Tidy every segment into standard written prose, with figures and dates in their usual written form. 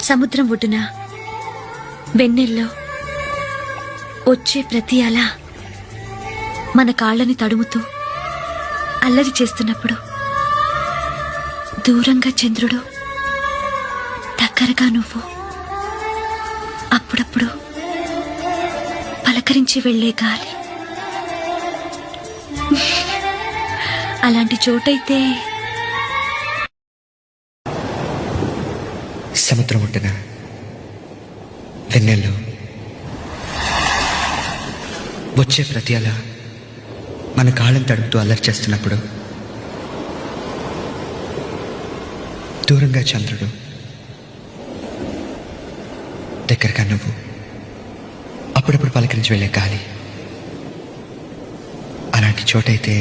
సముద్రం ఒడ్డున వెన్నెల్లో వచ్చే ప్రతి అల మన కాళ్ళని తడుముతూ అల్లరి చేస్తున్నప్పుడు దూరంగా చంద్రుడు, దగ్గరగా నువ్వు, అప్పుడప్పుడు పలకరించి వెళ్లే గాలి. అలాంటి చోటైతే సముద్రం ఒడ్డున వెన్నెల్లో వచ్చే ప్రతి అల మన కాళ్ళని తడుపుతూ అల్లరి చేస్తున్నప్పుడు దూరంగా చంద్రుడు, దగ్గరగా నువ్వు, అప్పుడప్పుడు పలకరించి వెళ్ళే గాలి. అలాంటి చోటైతే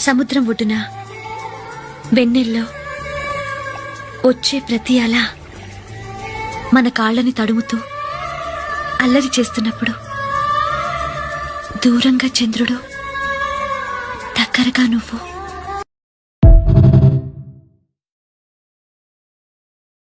సముద్రం ఒడ్డున వెన్నెల్లో వచ్చే ప్రతి అల మన కాళ్ళని తడుముతూ అల్లరి చేస్తున్నప్పుడు దూరంగా చంద్రుడు, దగ్గరగా నువ్వు,